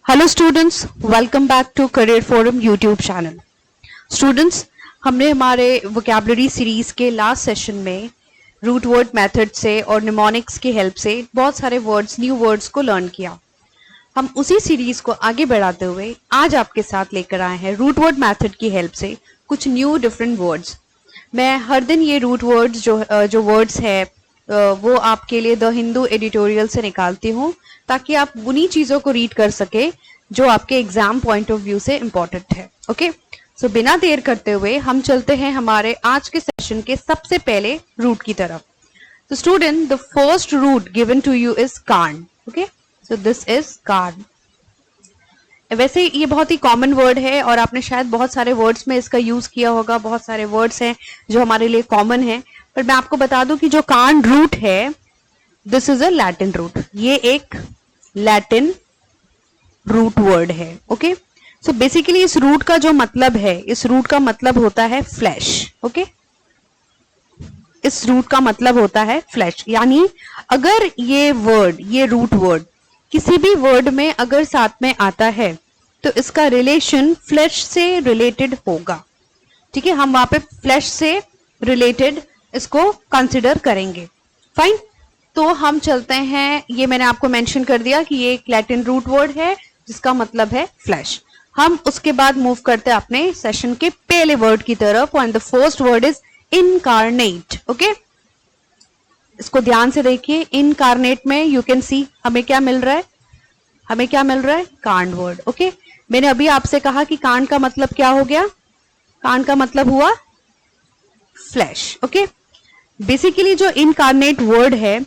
Hello students, welcome back to career forum YouTube channel. Students, हमने हमारे vocabulary series के last session में root word method से और निमोनिक्स की हेल्प से बहुत सारे वर्ड्स, न्यू वर्ड्स को लर्न किया। हम उसी सीरीज को आगे बढ़ाते हुए आज आपके साथ लेकर आए हैं रूट वर्ड मेथड की हेल्प से कुछ न्यू डिफरेंट वर्ड्स। मैं हर दिन ये रूट वर्ड्स जो वर्ड्स है वो आपके लिए द हिंदू एडिटोरियल से निकालती हूँ ताकि आप उन्हीं चीजों को रीड कर सके जो आपके एग्जाम पॉइंट ऑफ व्यू से इंपॉर्टेंट है। ओके, सो बिना देर करते हुए हम चलते हैं हमारे आज के सेशन के सबसे पहले रूट की तरफ। तो student, the first root given to you is carn. Okay, so this is carn. वैसे ये बहुत ही कॉमन वर्ड है और आपने शायद बहुत सारे वर्ड्स में इसका यूज किया होगा। बहुत सारे वर्ड्स हैं जो हमारे लिए कॉमन है, पर मैं आपको बता दूं कि जो कार्न रूट है this is a Latin root. ये एक लैटिन रूट वर्ड है। ओके, सो बेसिकली इस रूट का जो मतलब है, इस रूट का मतलब होता है फ्लैश। ओके, इस रूट का मतलब होता है फ्लैश, यानी अगर ये वर्ड, ये रूट वर्ड किसी भी वर्ड में अगर साथ में आता है तो इसका रिलेशन फ्लैश से रिलेटेड होगा। ठीक है, हम वहां पे फ्लैश से रिलेटेड इसको कंसिडर करेंगे। फाइन, तो हम चलते हैं, ये मैंने आपको मेंशन कर दिया कि ये एक लैटिन रूट वर्ड है जिसका मतलब है फ्लैश। हम उसके बाद मूव करते हैं अपने सेशन के पहले वर्ड की तरफ, and the first word is incarnate. Okay, इसको ध्यान से देखिए। इनकार्नेट में यू कैन सी हमें क्या मिल रहा है, हमें क्या मिल रहा है, कार्न वर्ड। ओके, मैंने अभी आपसे कहा कि कार्न का मतलब क्या हो गया, कार्न का मतलब हुआ फ्लैश। ओके, बेसिकली जो इनकार्नेट वर्ड है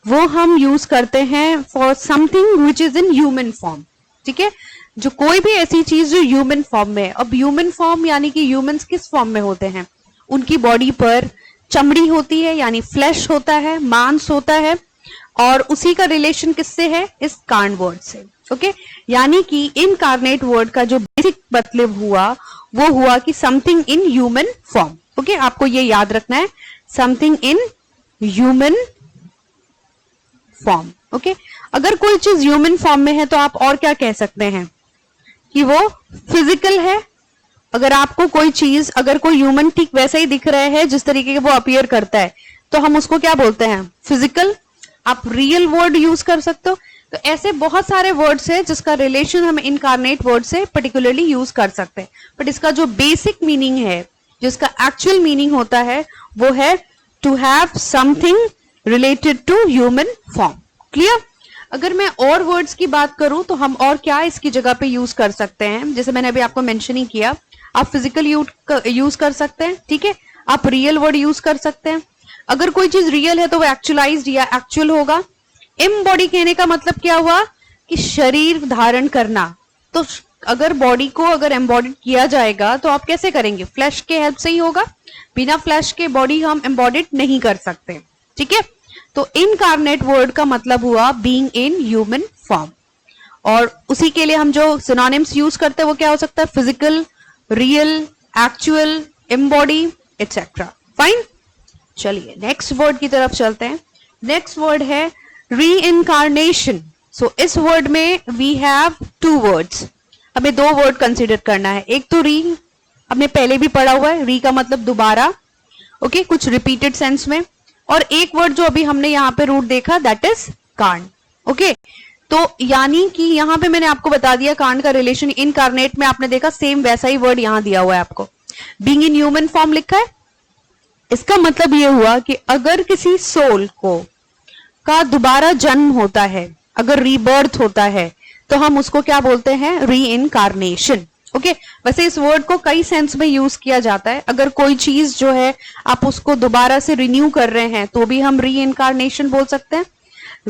वो हम यूज करते हैं for something which is in human form. ठीक है, जो कोई भी ऐसी चीज जो ह्यूमन फॉर्म में है। अब ह्यूमन फॉर्म यानी कि ह्यूमंस किस फॉर्म में होते हैं, उनकी बॉडी पर चमड़ी होती है यानी फ्लैश होता है, मांस होता है, और उसी का रिलेशन किससे है, इस कार्न वर्ड से। ओके, यानी कि इनकार्नेट वर्ड का जो बेसिक मतलब हुआ वो हुआ कि something in human form. Okay, आपको ये याद रखना है, something in human form. Okay, अगर कोई चीज ह्यूमन फॉर्म में है तो आप और क्या कह सकते हैं कि वो फिजिकल है। अगर आपको कोई चीज, अगर कोई ह्यूमन ठीक वैसा ही दिख रहा है जिस तरीके के वो अपीयर करता है तो हम उसको क्या बोलते हैं, फिजिकल। आप रियल वर्ड यूज कर सकते हो। तो ऐसे बहुत सारे वर्ड्स है जिसका रिलेशन हम इनकार्नेट वर्ड से पर्टिकुलरली यूज कर सकते हैं, बट इसका जो बेसिक मीनिंग है, जिसका एक्चुअल मीनिंग होता है वो है to have something related to human form. Clear? अगर मैं और वर्ड्स की बात करूं तो हम और क्या इसकी जगह पे यूज कर सकते हैं, जैसे मैंने अभी आपको मेंशन ही किया, आप फिजिकल यूज कर सकते हैं। ठीक है, आप रियल वर्ड यूज कर सकते हैं। अगर कोई चीज रियल है तो वो एक्चुअलाइज्ड या एक्चुअल होगा। एम्बॉडी कहने का मतलब क्या हुआ कि शरीर धारण करना। तो अगर बॉडी को अगर एम्बॉडिड किया जाएगा तो आप कैसे करेंगे, फ्लैश के हेल्प से ही होगा। बिना फ्लैश के बॉडी हम एम्बॉडिड नहीं कर सकते। ठीक है, तो इनकार्नेट वर्ड का मतलब हुआ बीइंग इन ह्यूमन फॉर्म, और उसी के लिए हम जो सिनोनिम्स यूज करते हैं वो क्या हो सकता है, physical, real, actual, embody, etcetera. Fine, चलिए नेक्स्ट वर्ड की तरफ चलते हैं। नेक्स्ट वर्ड है रीइनकार्नेशन। सो इस वर्ड में वी हैव टू वर्ड्स, हमें दो वर्ड कंसिडर करना है। एक तो री, हमने पहले भी पढ़ा हुआ है, री का मतलब दोबारा। ओके, कुछ रिपीटेड सेंस में। और एक वर्ड जो अभी हमने यहाँ पे रूट देखा दैट इज कार्न। ओके, तो यानी कि यहाँ पे मैंने आपको बता दिया कार्न का रिलेशन इनकार्नेट में, आपने देखा सेम वैसा ही वर्ड यहाँ दिया हुआ है आपको, बीइंग इन ह्यूमन फॉर्म लिखा है। इसका मतलब ये हुआ कि अगर किसी सोल को का दोबारा जन्म होता है, अगर रीबर्थ होता है, तो हम उसको क्या बोलते हैं, रीइनकार्नेशन। ओके, वैसे इस वर्ड को कई सेंस में यूज किया जाता है। अगर कोई चीज जो है आप उसको दोबारा से रिन्यू कर रहे हैं तो भी हम रीइनकार्नेशन बोल सकते हैं।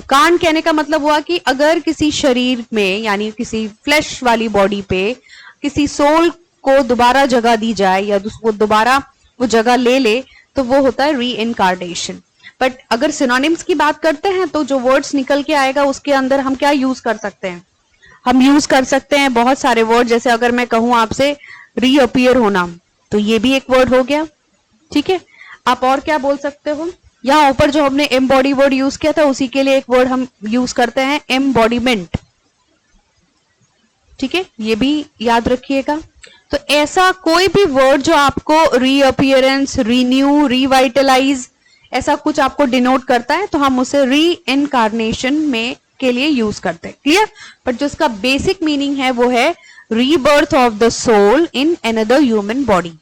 कार्न कहने का मतलब हुआ कि अगर किसी शरीर में यानी किसी फ्लैश वाली बॉडी पे किसी सोल को दोबारा जगह दी जाए या उसको दोबारा वो जगह ले ले तो वो होता है रीइनकार्नेशन। बट अगर सिनोनिम्स की बात करते हैं तो जो वर्ड्स निकल के आएगा उसके अंदर हम क्या यूज कर सकते हैं, हम यूज कर सकते हैं बहुत सारे वर्ड। जैसे अगर मैं कहूं आपसे रीअपियर होना, तो ये भी एक वर्ड हो गया। ठीक है, आप और क्या बोल सकते हो, यहाँ ऊपर जो हमने एम्बॉडी वर्ड यूज किया था उसी के लिए एक वर्ड हम यूज करते हैं एम्बॉडीमेंट। ठीक है, ये भी याद रखिएगा। तो ऐसा कोई भी वर्ड जो आपको रीअपियरेंस, रीन्यू, रिवाइटलाइज ऐसा कुछ आपको डिनोट करता है तो हम उसे री इनकारनेशन में के लिए यूज करते हैं, क्लियर। बट जो इसका बेसिक मीनिंग है वो है rebirth of the soul in another human body.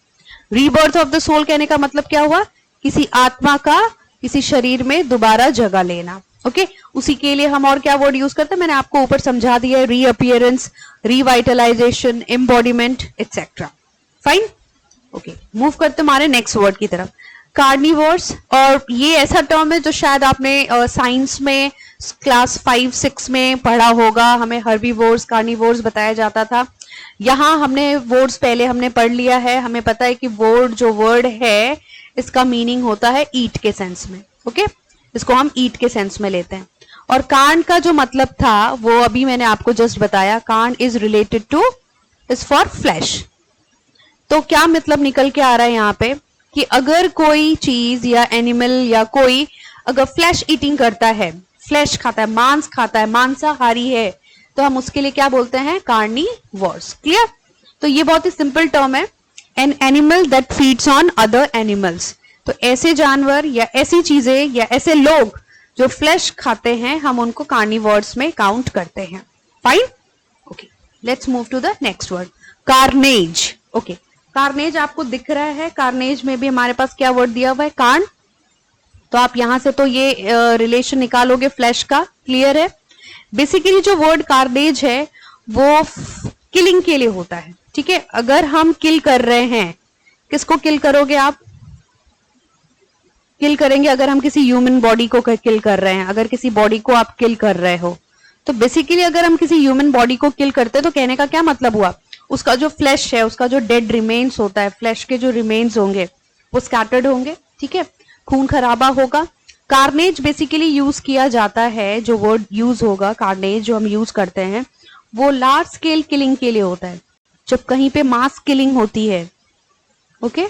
Rebirth of the soul कहने का मतलब क्या हुआ, किसी आत्मा का किसी शरीर में दोबारा जगह लेना। ओके, उसी के लिए हम और क्या वर्ड यूज करते हैं, मैंने आपको ऊपर समझा दिया है, reappearance, revitalisation, embodiment etcetera. Fine, okay, move करते हमारे नेक्स्ट वर्ड की तरफ, कार्निवोर्स। और ये ऐसा टर्म है जो शायद आपने साइंस में क्लास 5-6 में पढ़ा होगा, हमें हर्बीवोर्स, कार्निवोर्स बताया जाता था। यहाँ हमने वर्ड्स पहले हमने पढ़ लिया है, हमें पता है कि वर्ड जो वर्ड है इसका मीनिंग होता है ईट के सेंस में। ओके, इसको हम ईट के सेंस में लेते हैं। और कार्न का जो मतलब था वो अभी मैंने आपको जस्ट बताया, carn is related to, is for flesh. तो क्या मतलब निकल के आ रहा है यहाँ पे कि अगर कोई चीज या एनिमल या कोई अगर फ्लैश ईटिंग करता है, फ्लैश खाता है, मांस खाता है, मांसाहारी है, तो हम उसके लिए क्या बोलते हैं, कार्निवोर्स। क्लियर। तो ये बहुत ही सिंपल टर्म है, an animal that feeds on other animals. तो ऐसे जानवर या ऐसी चीजें या ऐसे लोग जो फ्लैश खाते हैं हम उनको कार्निवोर्स में काउंट करते हैं। Fine, okay, let's move to the next word, carnage. Okay, carnage आपको दिख रहा है, कार्नेज में भी हमारे पास क्या वर्ड दिया हुआ है, कार्न। तो आप यहां से तो ये रिलेशन निकालोगे फ्लैश का, क्लियर है। बेसिकली जो वर्ड कार्नेज है वो किलिंग के लिए होता है, ठीक है। अगर हम किल कर रहे हैं, किसको किल करोगे आप, किल करेंगे अगर हम किसी ह्यूमन बॉडी को किल कर रहे हैं, अगर किसी बॉडी को आप किल कर रहे हो, तो बेसिकली अगर हम किसी ह्यूमन बॉडी को किल करते हैं तो कहने का क्या मतलब हुआ, उसका जो फ्लैश है, उसका जो डेड रिमेन्स होता है, फ्लैश के जो रिमेन्स होंगे वो स्कैटर्ड होंगे, ठीक है, खून खराबा होगा। कार्नेज बेसिकली यूज किया जाता है, जो वर्ड यूज होगा कार्नेज जो हम यूज करते हैं वो लार्ज स्केल किलिंग के लिए होता है, जब कहीं पे मास किलिंग होती है। ओके,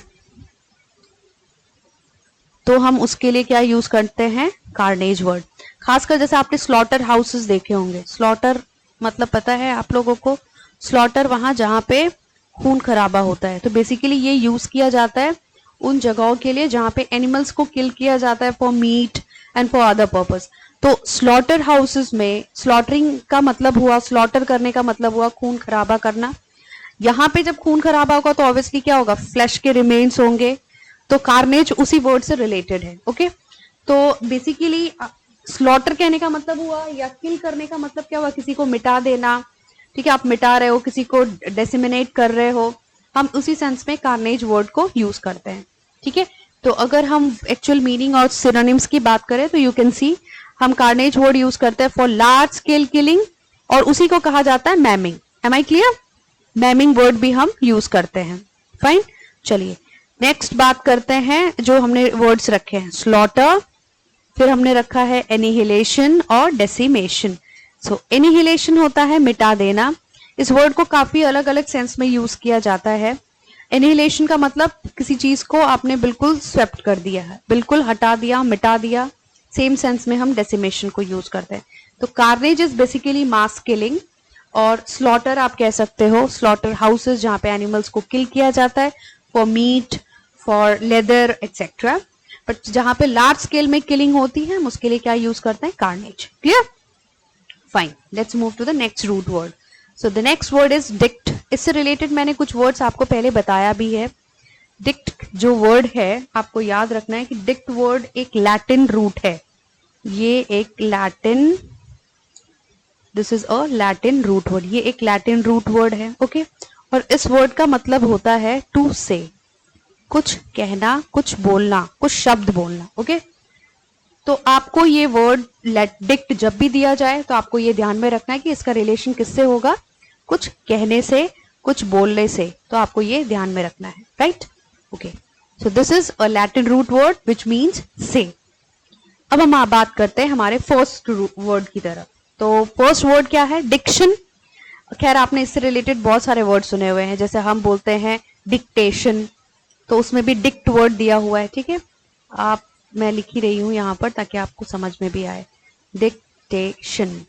तो हम उसके लिए क्या यूज करते हैं, कार्नेज वर्ड। खासकर जैसे आपने स्लॉटर हाउसेस देखे होंगे, स्लॉटर मतलब पता है आप लोगों को, स्लॉटर वहां जहां पे खून खराबा होता है। तो बेसिकली ये यूज किया जाता है उन जगहों के लिए जहां पे एनिमल्स को किल किया जाता है for meet and for other purpose. तो स्लॉटर हाउसेस में स्लॉटरिंग का मतलब हुआ, स्लॉटर करने का मतलब हुआ खून खराबा करना। यहाँ पे जब खून खराबा होगा तो ऑब्वियसली क्या होगा, फ्लैश के रिमेन्स होंगे। तो कार्नेज उसी वर्ड से रिलेटेड है। ओके, तो बेसिकली स्लॉटर कहने का मतलब हुआ या किल करने का मतलब क्या हुआ, किसी को मिटा देना, ठीक है, आप मिटा रहे हो, किसी को डेसिमिनेट कर रहे हो, हम उसी सेंस में कार्नेज वर्ड को यूज करते हैं, ठीक है। तो अगर हम एक्चुअल मीनिंग और सिनोनिम्स की बात करें तो यू कैन सी हम कार्नेज वर्ड यूज करते हैं फॉर लार्ज स्केल किलिंग, और उसी को कहा जाता है मैमिंग। एम आई क्लियर, मैमिंग वर्ड भी हम यूज करते हैं। फाइन, चलिए नेक्स्ट बात करते हैं, जो हमने वर्ड्स रखे हैं, स्लॉटर, फिर हमने रखा है एनिहिलेशन और डेसिमेशन। सो एनिहिलेशन होता है मिटा देना। इस वर्ड को काफी अलग अलग सेंस में यूज किया जाता है। एनिहिलेशन का मतलब किसी चीज को आपने बिल्कुल स्वेप्ट कर दिया है, बिल्कुल हटा दिया, मिटा दिया। सेम सेंस में हम डेसिमेशन को यूज करते हैं। तो carnage is basically mass killing, और स्लॉटर आप कह सकते हो स्लॉटर हाउसेस जहां पे एनिमल्स को किल किया जाता है for meet, for leather etcetera. But जहां पे लार्ज स्केल में किलिंग होती है हम उसके लिए क्या यूज करते हैं, carnage. Clear, fine, let's move to the next root word. So the next word is dict. इससे रिलेटेड मैंने कुछ वर्ड्स आपको पहले बताया भी है। डिक्ट जो वर्ड है आपको याद रखना है कि डिक्ट वर्ड एक लैटिन रूट है, ये एक Latin, this is a Latin root word, ये एक लैटिन रूट वर्ड है। ओके, और इस वर्ड का मतलब होता है टू से, कुछ कहना, कुछ बोलना, कुछ शब्द बोलना। ओके, तो आपको ये वर्ड डिक्ट जब भी दिया जाए तो आपको ये ध्यान में रखना है कि इसका रिलेशन किससे होगा, कुछ कहने से, कुछ बोलने से। तो आपको ये ध्यान में रखना है, right. Okay, so this is a Latin root word which means say. अब हम बात करते हैं हमारे फर्स्ट वर्ड की तरफ। तो फर्स्ट वर्ड क्या है, डिक्शन। खैर आपने इससे रिलेटेड बहुत सारे वर्ड सुने हुए हैं, जैसे हम बोलते हैं डिक्टेशन, तो उसमें भी डिक्ट वर्ड दिया हुआ है, ठीक है। आप, मैं लिख ही रही हूं यहां पर ताकि आपको समझ में भी आए, डिक्टेशन।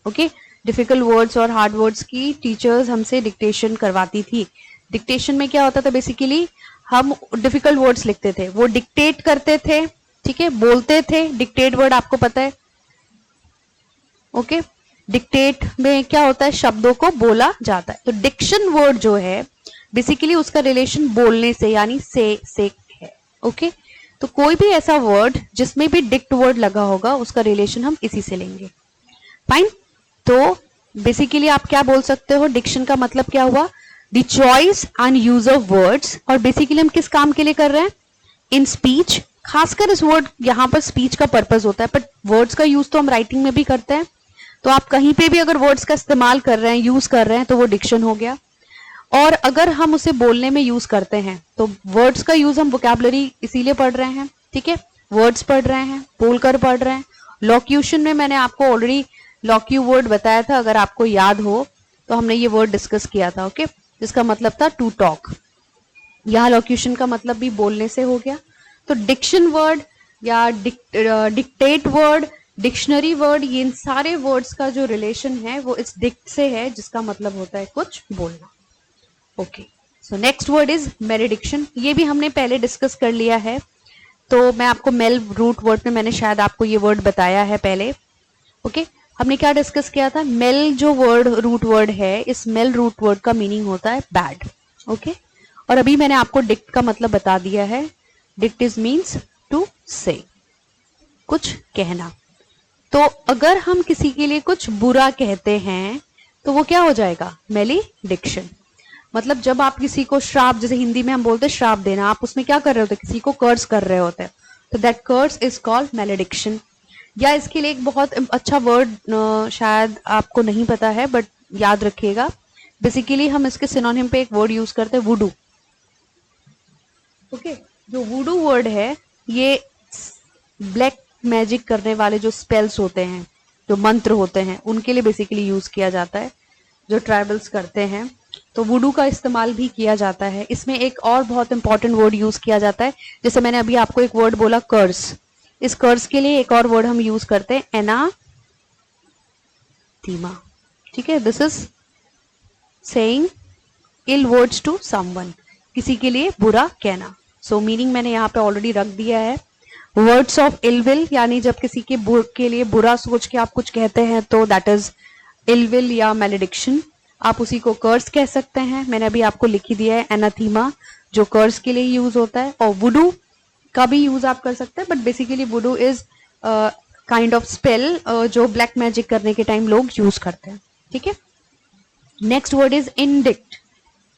ओके, डिफिकल्ट वर्ड्स और हार्ड वर्ड्स की टीचर्स हमसे डिक्टेशन करवाती थी। डिक्टेशन में क्या होता था, बेसिकली हम डिफिकल्ट वर्ड्स लिखते थे, वो डिक्टेट करते थे, ठीक है, बोलते थे। डिक्टेट वर्ड आपको पता है, ओके। डिक्टेट में क्या होता है, शब्दों को बोला जाता है। तो डिक्शन वर्ड जो है बेसिकली उसका रिलेशन बोलने से यानी से है, ओके। तो कोई भी ऐसा वर्ड जिसमें भी डिक्ट वर्ड लगा होगा उसका रिलेशन हम इसी से लेंगे, फाइन। तो बेसिकली आप क्या बोल सकते हो, डिक्शन का मतलब क्या हुआ, the choice and use of words. और बेसिकली हम किस काम के लिए कर रहे हैं, इन स्पीच। खासकर इस वर्ड यहाँ पर स्पीच का पर्पस होता है, बट वर्ड्स का यूज तो हम राइटिंग में भी करते हैं। तो आप कहीं पे भी अगर वर्ड्स का इस्तेमाल कर रहे हैं, यूज कर रहे हैं, तो वो डिक्शन हो गया। और अगर हम उसे बोलने में यूज करते हैं तो वर्ड्स का यूज हम वोकैबुलरी इसीलिए पढ़ रहे हैं, ठीक है, वर्ड्स पढ़ रहे हैं, बोलकर पढ़ रहे हैं। लॉक्यूशन में मैंने आपको ऑलरेडी लॉक्यू वर्ड बताया था, अगर आपको याद हो तो हमने ये वर्ड डिस्कस किया था, ओके, जिसका मतलब था टू टॉक। यहाँ लॉक्यूशन का मतलब भी बोलने से हो गया। तो डिक्शन वर्ड या डिक्टेट वर्ड, डिक्शनरी वर्ड, ये इन सारे वर्ड्स का जो रिलेशन है वो इस डिक्ट से है, जिसका मतलब होता है कुछ बोलना, okay. So next word is malediction. ये भी हमने पहले डिस्कस कर लिया है, तो मैं आपको मेल रूट वर्ड में मैंने शायद आपको ये वर्ड बताया है पहले, ओके। हमने क्या डिस्कस किया था, मेल जो वर्ड रूट वर्ड है, इस मेल रूट वर्ड का मीनिंग होता है बैड, ओके। और अभी मैंने आपको डिक्ट का मतलब बता दिया है। डिक्ट इज मीन्स टू से, कुछ कहना। तो अगर हम किसी के लिए कुछ बुरा कहते हैं तो वो क्या हो जाएगा, मेलेडिक्शन। मतलब जब आप किसी को श्राप, जैसे हिंदी में हम बोलते हैं श्राप देना, आप उसमें क्या कर रहे होते हैं, किसी को कर्स कर रहे होते हैं, तो that curse is called malediction. या इसके लिए एक बहुत अच्छा वर्ड शायद आपको नहीं पता है, बट याद रखिएगा, बेसिकली हम इसके सिनोनिम पे एक वर्ड यूज करते हैं, वुडू, ओके। जो वुडू वर्ड है ये ब्लैक मैजिक करने वाले जो स्पेल्स होते हैं, जो मंत्र होते हैं, उनके लिए बेसिकली यूज किया जाता है, जो ट्राइबल्स करते हैं। तो वुडू का इस्तेमाल भी किया जाता है। इसमें एक और बहुत इंपॉर्टेंट वर्ड यूज किया जाता है, जैसे मैंने अभी आपको एक वर्ड बोला कर्स, इस कर्स के लिए एक और वर्ड हम यूज करते हैं एनाथीमा, ठीक है। This is saying ill words to someone, किसी के लिए बुरा कहना। सो मीनिंग मैंने यहाँ पे ऑलरेडी रख दिया है। वर्ड्स ऑफ इल विल, यानी जब किसी के लिए बुरा सोच के आप कुछ कहते हैं तो दैट इज इल विल या मेलेडिक्शन। आप उसी को कर्स कह सकते हैं, मैंने अभी आपको लिख ही दिया है, एनाथीमा जो कर्स के लिए यूज होता है। और वुडू का भी यूज आप कर सकते हैं, but basically वुडू is kind of spell जो ब्लैक मैजिक करने के टाइम लोग यूज करते हैं, ठीक है। Next word is indict.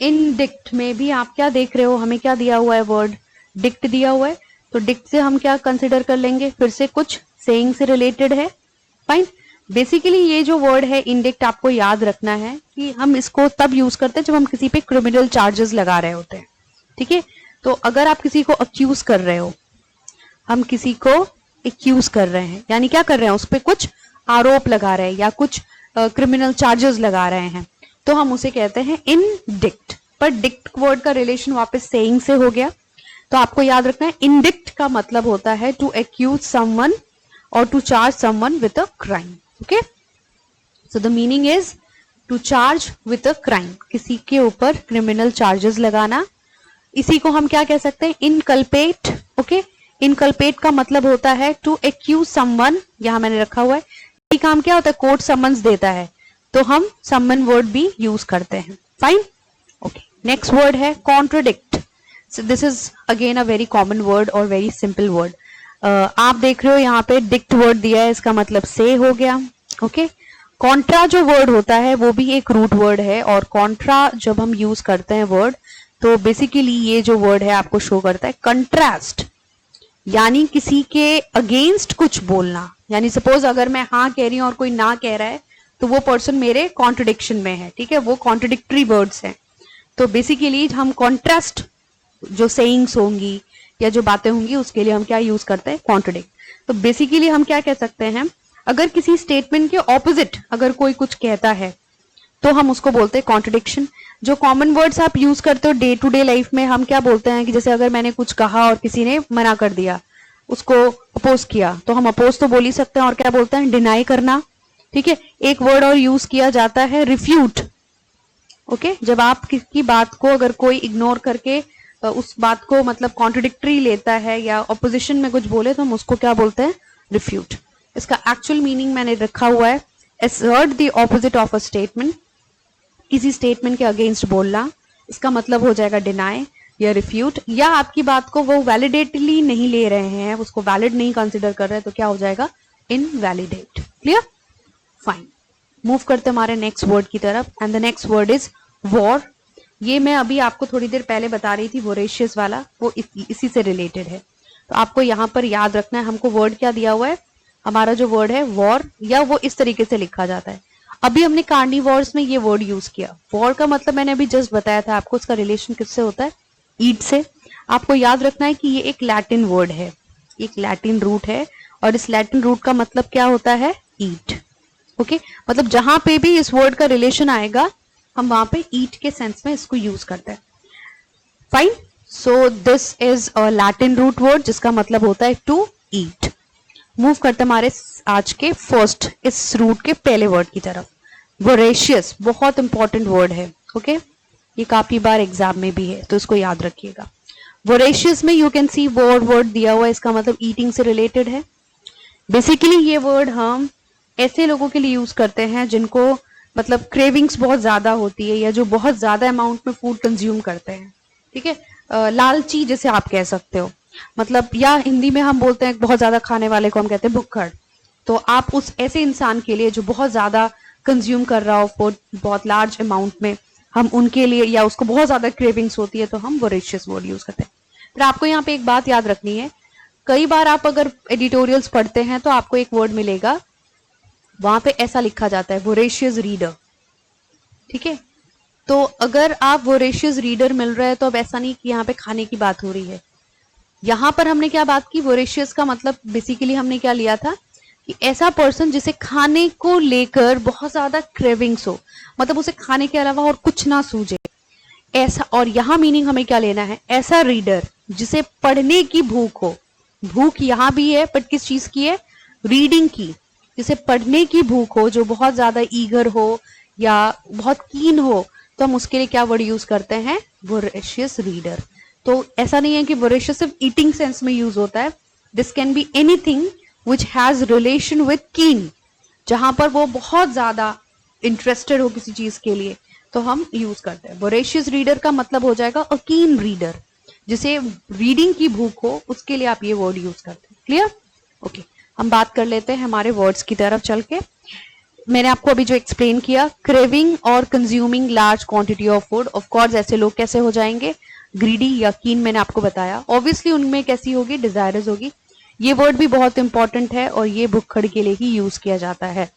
Indict में भी आप क्या देख रहे हो, हमें क्या दिया हुआ है, वर्ड डिक्ट दिया हुआ है। तो डिक्ट से हम क्या कंसिडर कर लेंगे, फिर से कुछ सेइंग से रिलेटेड है, फाइन। बेसिकली ये जो वर्ड है इंडिक्ट, आपको याद रखना है कि हम इसको तब यूज करते हैं जब हम किसी पे क्रिमिनल चार्जेस लगा रहे होते हैं, ठीक है। तो अगर आप किसी को अक्यूज कर रहे हो, हम किसी को एक्यूज कर रहे हैं, यानी क्या कर रहे हैं, उस पर कुछ आरोप लगा रहे हैं या कुछ क्रिमिनल चार्जेस लगा रहे हैं, तो हम उसे कहते हैं इंडिक्ट। पर डिक्ट वर्ड का रिलेशन वापस सेइंग से हो गया, तो आपको याद रखना है इंडिक्ट का मतलब होता है टू एक्यूज समवन और to charge someone with a crime, okay. So the meaning is to charge with a crime, किसी के ऊपर क्रिमिनल चार्जेस लगाना। इसी को हम क्या कह सकते हैं, इनकल्पेट, ओके। इनकल्पेट का मतलब होता है टू एक्यूज समवन, यहां मैंने रखा हुआ है। ये काम क्या होता है, कोर्ट समन्स देता है, तो हम समन वर्ड भी यूज करते हैं, फाइन, ओके। नेक्स्ट वर्ड है contradict. So this is again a very common word और वेरी सिंपल वर्ड। आप देख रहे हो यहाँ पे डिक्ट वर्ड दिया है, इसका मतलब से हो गया, ओके। कॉन्ट्रा जो वर्ड होता है वो भी एक रूट वर्ड है, और कॉन्ट्रा जब हम यूज करते हैं वर्ड, तो बेसिकली ये जो वर्ड है आपको शो करता है कंट्रास्ट, यानी किसी के अगेंस्ट कुछ बोलना। यानी सपोज अगर मैं हाँ कह रही हूं और कोई ना कह रहा है, तो वो पर्सन मेरे कॉन्ट्रडिक्शन में है, ठीक है, वो कॉन्ट्रडिक्टरी वर्ड्स हैं। तो बेसिकली हम कॉन्ट्रास्ट जो सेइंग्स होंगी या जो बातें होंगी उसके लिए हम क्या यूज करते हैं, कॉन्ट्रडिक्ट। तो बेसिकली हम क्या कह सकते हैं, अगर किसी स्टेटमेंट के ऑपोजिट अगर कोई कुछ कहता है तो हम उसको बोलते हैं कॉन्ट्रडिक्शन। जो कॉमन वर्ड्स आप यूज करते हो डे टू डे लाइफ में, हम क्या बोलते हैं कि जैसे अगर मैंने कुछ कहा और किसी ने मना कर दिया, उसको अपोज किया, तो हम अपोज तो बोल ही सकते हैं, और क्या बोलते हैं, डिनाई करना, ठीक है, एक वर्ड और यूज किया जाता है रिफ्यूट। ओके, जब आप किसी बात को अगर कोई इग्नोर करके उस बात को मतलब कॉन्ट्रडिक्टरी लेता है या ऑपोजिशन में कुछ बोले तो हम उसको क्या बोलते हैं, रिफ्यूट। इसका एक्चुअल मीनिंग मैंने रखा हुआ है, assert the opposite of a statement, किसी स्टेटमेंट के अगेंस्ट बोलना, इसका मतलब हो जाएगा डिनाई या रिफ्यूट। या आपकी बात को वो वैलिडेटली नहीं ले रहे हैं, उसको वैलिड नहीं कंसिडर कर रहे हैं, तो क्या हो जाएगा, इनवैलिडेट। Clear, fine. मूव करते हमारे नेक्स्ट वर्ड की तरफ, and the next word is war. ये मैं अभी आपको थोड़ी देर पहले बता रही थी, वोरेशियस वाला, वो इसी से रिलेटेड है। तो आपको यहां पर याद रखना है, हमको वर्ड क्या दिया हुआ है, हमारा जो वर्ड है वॉर, या वो इस तरीके से लिखा जाता है। अभी हमने कार्निवोर्स में ये वर्ड यूज किया। वॉर का मतलब मैंने अभी जस्ट बताया था आपको, उसका रिलेशन किससे होता है, ईट से। आपको याद रखना है कि ये एक लैटिन वर्ड है, एक लैटिन रूट है, और इस लैटिन रूट का मतलब क्या होता है, ईट। ओके, मतलब जहां पे भी इस वर्ड का रिलेशन आएगा हम वहां पे ईट के सेंस में इसको यूज करते हैं। Fine, so this is a Latin root word जिसका मतलब होता है टू ईट। मूव करते हमारे आज के फर्स्ट इस रूट के पहले वर्ड की तरफ, वोरेशियस। बहुत इंपॉर्टेंट वर्ड है। ओके, ये काफी बार एग्जाम में भी है, तो इसको याद रखिएगा। वोरेशियस में you can see war word दिया हुआ है, इसका मतलब ईटिंग से रिलेटेड है। बेसिकली ये वर्ड हम ऐसे लोगों के लिए यूज करते हैं जिनको मतलब क्रेविंग्स बहुत ज्यादा होती है, या जो बहुत ज्यादा अमाउंट में फूड कंज्यूम करते हैं। ठीक है, लालची जैसे आप कह सकते हो, मतलब, या हिंदी में हम बोलते हैं बहुत ज्यादा खाने वाले को हम कहते हैं भुक्खड़। तो आप उस ऐसे इंसान के लिए जो बहुत ज्यादा कंज्यूम कर रहा हो फूड बहुत लार्ज अमाउंट में, हम उनके लिए, या उसको बहुत ज्यादा क्रेविंग्स होती है, तो हम वोरेशियस वर्ड यूज करते हैं। फिर आपको यहाँ पे एक बात याद रखनी है, कई बार आप अगर एडिटोरियल्स पढ़ते हैं तो आपको एक वर्ड मिलेगा, वहां पे ऐसा लिखा जाता है वोरेशियस रीडर। ठीक है, तो अगर आप वोरेशियस रीडर मिल रहे हैं तो अब ऐसा नहीं कि यहाँ पे खाने की बात हो रही है। यहां पर हमने क्या बात की, वोरेशियस का मतलब बेसिकली हमने क्या लिया था कि ऐसा पर्सन जिसे खाने को लेकर बहुत ज्यादा क्रेविंग्स हो, मतलब उसे खाने के अलावा और कुछ ना सूझे ऐसा। और यहां मीनिंग हमें क्या लेना है, ऐसा रीडर जिसे पढ़ने की भूख हो। भूख यहां भी है, बट किस चीज की है, रीडिंग की। जिसे पढ़ने की भूख हो, जो बहुत ज्यादा ईगर हो या बहुत कीन हो, तो हम उसके लिए क्या वर्ड यूज करते हैं, वोरेशियस रीडर। तो ऐसा नहीं है कि वोरेशियस सिर्फ ईटिंग सेंस में यूज होता है, this can be anything which has relation with कीन, जहां पर वो बहुत ज्यादा इंटरेस्टेड हो किसी चीज के लिए, तो हम यूज करते हैं। वोरेशियस रीडर का मतलब हो जाएगा अ कीन रीडर, जिसे रीडिंग की भूख हो, उसके लिए आप ये वर्ड यूज करते हैं। Clear, okay. हम बात कर लेते हैं हमारे वर्ड्स की तरफ चल के। मैंने आपको अभी जो एक्सप्लेन किया, क्रेविंग और consuming large quantity of food, of course ऐसे लोग कैसे हो जाएंगे, ग्रीडी या कीन, मैंने आपको बताया। ऑब्वियसली उनमें कैसी होगी, डिजायरस होगी। ये वर्ड भी बहुत इंपॉर्टेंट है और ये भुक्खड़ के लिए ही यूज किया जाता है।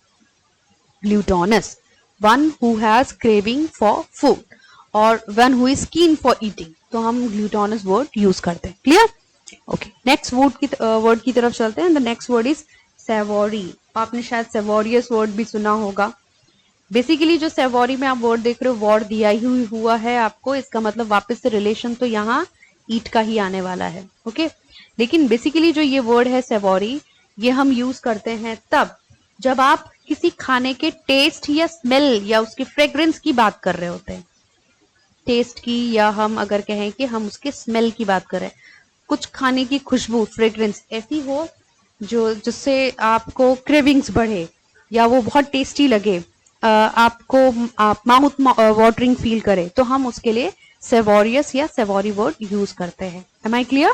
Gluttonous, one who has craving for food, और one who is keen for eating, तो हम ग्लूटोनस वर्ड यूज करते हैं। Clear, okay. नेक्स्ट वर्ड की तरफ चलते हैं। The next word is savoury. आपने शायद सेवोरियस वर्ड भी सुना होगा। बेसिकली जो सेवोरी में आप वर्ड देख रहे हो, वर्ड दिया ही हुआ है आपको, इसका मतलब वापस से रिलेशन तो यहाँ ईट का ही आने वाला है। ओके, लेकिन बेसिकली जो ये वर्ड है सेवोरी, ये हम यूज करते हैं तब जब आप किसी खाने के टेस्ट या स्मेल या उसके फ्रेग्रेंस की बात कर रहे होते हैं। टेस्ट की, या हम अगर कहें कि हम उसके स्मेल की बात कर रहे हैं, कुछ खाने की खुशबू, फ्रेग्रेंस ऐसी हो जो जिससे आपको क्रेविंग्स बढ़े या वो बहुत टेस्टी लगे, आपको आप माउथ वाटरिंग फील करे, तो हम उसके लिए सेवोरियस या सेवोरी वर्ड यूज करते हैं। Am I clear?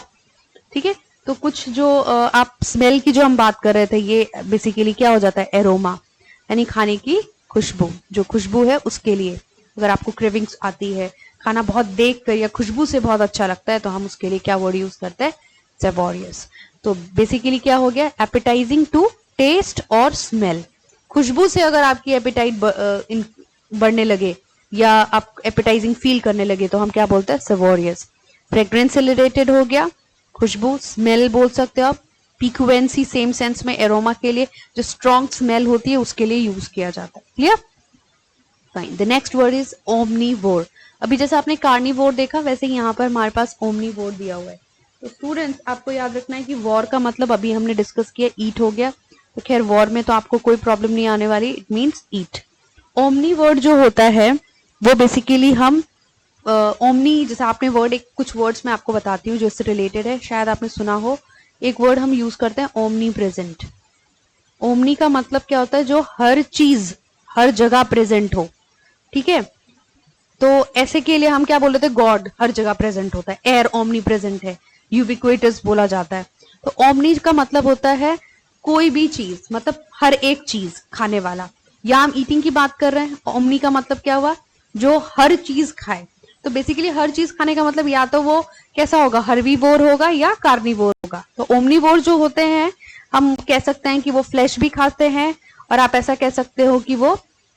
ठीक है, तो कुछ जो आप स्मेल की जो हम बात कर रहे थे, ये बेसिकली क्या हो जाता है, एरोमा, यानी खाने की खुशबू। जो खुशबू है उसके लिए अगर आपको क्रेविंग्स आती है, खाना बहुत देख कर या खुशबू से बहुत अच्छा लगता है, तो हम उसके लिए क्या वर्ड यूज करते हैं, सेवोरियस। तो बेसिकली क्या हो गया, एपेटाइजिंग टू टेस्ट और स्मेल। खुशबू से अगर आपकी एपेटाइट बढ़ने लगे या आप एपेटाइजिंग फील करने लगे, तो हम क्या बोलते हैं, सेवोरियस। फ्रेग्रेंस से रिलेटेड हो गया, खुशबू, स्मेल बोल सकते हो आप। पिक्वेंसी सेम सेंस में एरोमा के लिए, जो स्ट्रॉन्ग स्मेल होती है उसके लिए यूज किया जाता है। Clear, fine. The next word is omnivore. अभी जैसे आपने कार्निवोर देखा, वैसे ही यहाँ पर हमारे पास ओमनीवोर दिया हुआ है। तो स्टूडेंट्स, आपको याद रखना है कि वॉर का मतलब अभी हमने डिस्कस किया, ईट हो गया। तो खैर वॉर में तो आपको कोई प्रॉब्लम नहीं आने वाली, it means eat. Omni word जो होता है वो बेसिकली हम ओमनी, जैसे आपने वर्ड, एक कुछ वर्ड्स मैं आपको बताती हूँ जो इससे रिलेटेड है, शायद आपने सुना हो। एक वर्ड हम यूज करते हैं ओमनी प्रेजेंट। ओमनी का मतलब क्या होता है, जो हर चीज हर जगह प्रेजेंट हो, ठीक है। तो ऐसे के लिए हम क्या बोल रहे थे, गॉड हर जगह प्रेजेंट होता है, एयर ओमनी प्रेजेंट है, यूबिक्विटस बोला जाता है। तो ओमनी का मतलब होता है कोई भी चीज, मतलब हर एक चीज खाने वाला, या हम ईटिंग की बात कर रहे हैं, ओमनी का मतलब क्या हुआ, जो हर चीज खाए। तो बेसिकली हर चीज खाने का मतलब या तो वो कैसा होगा, हर्बीवोर होगा या कार्निवोर होगा। तो ओमनीवोर जो होते हैं हम कह सकते हैं कि वो फ्लैश भी खाते हैं, और आप ऐसा कह सकते हो कि वो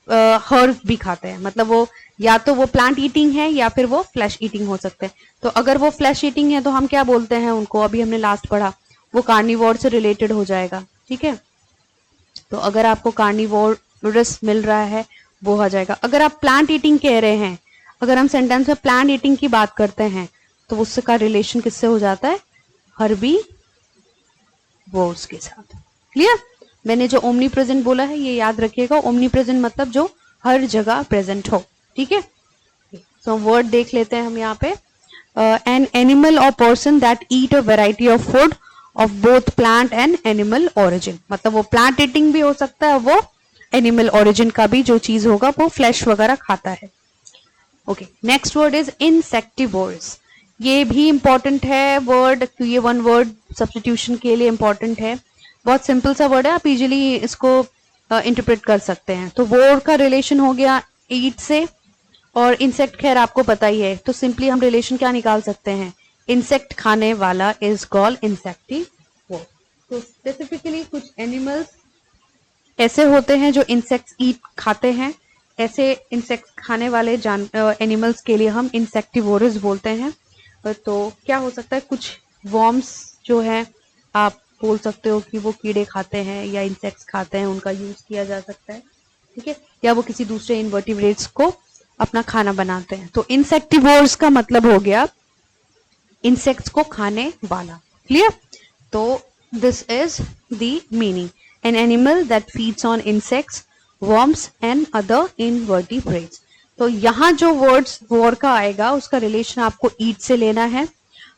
हर्ब भी खाते हैं, मतलब वो या तो वो प्लांट ईटिंग है या फिर वो फ्लैश ईटिंग हो सकते हैं। तो अगर वो फ्लैश ईटिंग है तो हम क्या बोलते हैं उनको, अभी हमने लास्ट पढ़ा, वो कार्निवोर से रिलेटेड हो जाएगा, ठीक है। तो अगर आपको कार्निवोरस मिल रहा है वो हो जाएगा। अगर आप प्लांट ईटिंग कह रहे हैं, अगर हम सेंटेंस में प्लांट ईटिंग की बात करते हैं तो उसका रिलेशन किससे हो जाता है, हर्बी वोर्स के साथ। क्लियर? मैंने जो ओमनी प्रेजेंट बोला है ये याद रखिएगा, ओमनी प्रेजेंट मतलब जो हर जगह प्रेजेंट हो, ठीक है। सो वर्ड देख लेते हैं हम यहाँ पे, एन एनिमल और person that eat a variety of food of both plant and animal origin, मतलब वो प्लांट ईटिंग भी हो सकता है, वो एनिमल ओरिजिन का भी जो चीज होगा वो फ्लैश वगैरह खाता है। Okay, next word is insectivores. ये भी इंपॉर्टेंट है वर्ड, ये वन वर्ड सब्स्टिट्यूशन के लिए इंपॉर्टेंट है। बहुत सिंपल सा वर्ड है, आप इजीली इसको इंटरप्रेट कर सकते हैं। तो वोर का रिलेशन हो गया ईट से, और इंसेक्ट खैर आपको पता ही है, तो सिंपली हम रिलेशन क्या निकाल सकते हैं, इंसेक्ट खाने वाला इज कॉल्ड इंसेक्टिवोर। तो स्पेसिफिकली कुछ एनिमल्स ऐसे होते हैं जो इंसेक्ट्स ईट खाते हैं, ऐसे इंसेक्ट्स खाने वाले एनिमल्स के लिए हम इंसेक्टिवोरस बोलते हैं। तो क्या हो सकता है, कुछ वॉर्म्स जो है आप बोल सकते हो कि वो कीड़े खाते हैं या इंसेक्ट्स खाते हैं, उनका यूज किया जा सकता है, ठीक है, या वो किसी दूसरे इनवर्टिब्रेट्स को अपना खाना बनाते हैं। तो इंसेक्टिवोर्स का मतलब हो गया इंसेक्ट्स को खाने वाला। क्लियर? तो this is the meaning, an animal that feeds on insects, worms and other invertebrates. तो यहाँ जो वर्ड्स वॉर का आएगा उसका रिलेशन आपको ईट से लेना है।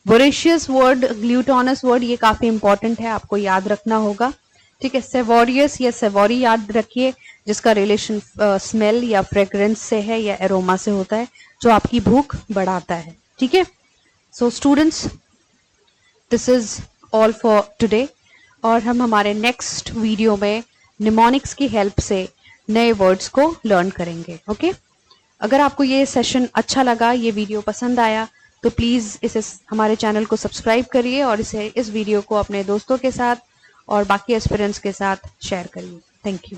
वोरेशियस वर्ड, ग्लूटोनस वर्ड, ये काफी इंपॉर्टेंट है, आपको याद रखना होगा, ठीक है। सेवोरियस या सेवोरी याद रखिए, जिसका रिलेशन स्मेल या फ्रेग्रेंस से है या एरोमा से होता है, जो आपकी भूख बढ़ाता है, ठीक है। So students, this is all for today, और हम हमारे नेक्स्ट वीडियो में निमोनिक्स की हेल्प से नए वर्ड्स को लर्न करेंगे। ओके, अगर आपको ये सेशन अच्छा लगा, ये वीडियो पसंद आया, तो प्लीज इसे हमारे चैनल को सब्सक्राइब करिए और इस वीडियो को अपने दोस्तों के साथ और बाकी एस्पिरेंट्स के साथ शेयर करिए। Thank you.